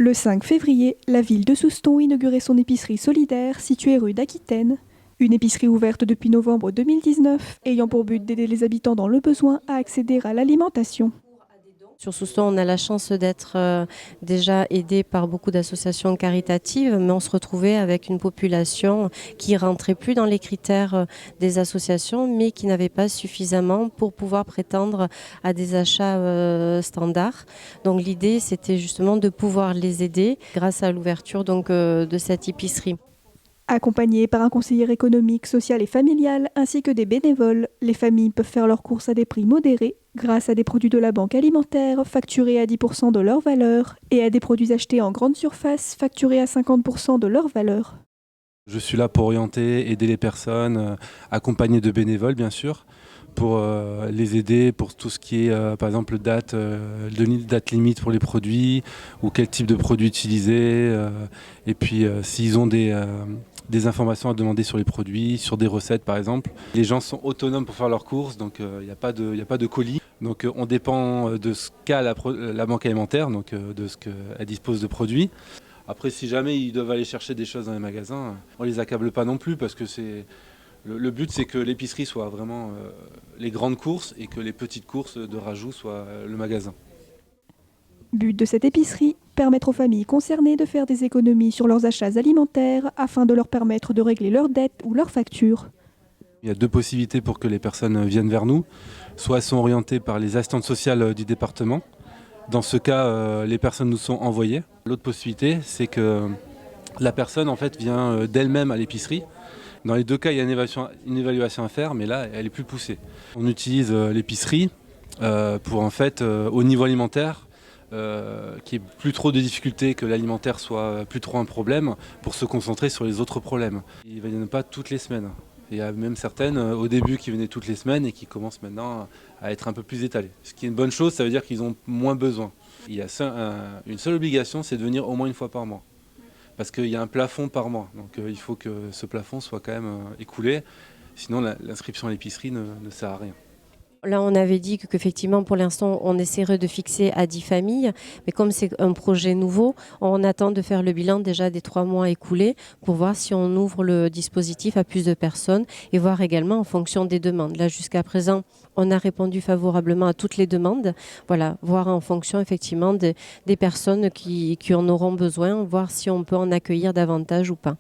Le 5 février, la ville de Souston inaugurait son épicerie solidaire située rue d'Aquitaine. Une épicerie ouverte depuis novembre 2019, ayant pour but d'aider les habitants dans le besoin à accéder à l'alimentation. Sur Souston, on a la chance d'être déjà aidé par beaucoup d'associations caritatives, mais on se retrouvait avec une population qui rentrait plus dans les critères des associations, mais qui n'avait pas suffisamment pour pouvoir prétendre à des achats standards. Donc l'idée, c'était justement de pouvoir les aider grâce à l'ouverture de cette épicerie. Accompagnés par un conseiller économique, social et familial, ainsi que des bénévoles, les familles peuvent faire leurs courses à des prix modérés, grâce à des produits de la banque alimentaire facturés à 10% de leur valeur et à des produits achetés en grande surface facturés à 50% de leur valeur. Je suis là pour orienter, aider les personnes, accompagner de bénévoles bien sûr, pour les aider pour tout ce qui est par exemple date limite pour les produits ou quel type de produit utiliser et puis s'ils ont des informations à demander sur les produits, sur des recettes par exemple. Les gens sont autonomes pour faire leurs courses, donc il n'y a pas de colis. Donc on dépend de ce qu'a la banque alimentaire, donc de ce qu'elle dispose de produits. Après, si jamais ils doivent aller chercher des choses dans les magasins, on les accable pas non plus parce que le but c'est que l'épicerie soit vraiment les grandes courses et que les petites courses de rajout soient le magasin. But de cette épicerie, permettre aux familles concernées de faire des économies sur leurs achats alimentaires afin de leur permettre de régler leurs dettes ou leurs factures. Il y a deux possibilités pour que les personnes viennent vers nous. Soit elles sont orientées par les assistantes sociales du département. Dans ce cas, les personnes nous sont envoyées. L'autre possibilité, c'est que la personne en fait vient d'elle-même à l'épicerie. Dans les deux cas, il y a une évaluation à faire, mais là, elle est plus poussée. On utilise l'épicerie pour en fait, au niveau alimentaire, qu'il n'y ait plus trop de difficultés, que l'alimentaire soit plus trop un problème, pour se concentrer sur les autres problèmes. Ils ne viennent pas toutes les semaines. Il y a même certaines au début qui venaient toutes les semaines et qui commencent maintenant à être un peu plus étalées. Ce qui est une bonne chose, ça veut dire qu'ils ont moins besoin. Il y a une seule obligation, c'est de venir au moins une fois par mois. Parce qu'il y a un plafond par mois, donc il faut que ce plafond soit quand même écoulé, sinon l'inscription à l'épicerie ne sert à rien. Là, on avait dit qu'effectivement, pour l'instant, on essaierait de fixer à 10 familles. Mais comme c'est un projet nouveau, on attend de faire le bilan déjà des 3 mois écoulés pour voir si on ouvre le dispositif à plus de personnes et voir également en fonction des demandes. Là, jusqu'à présent, on a répondu favorablement à toutes les demandes. Voilà, voir en fonction effectivement des personnes qui en auront besoin, voir si on peut en accueillir davantage ou pas.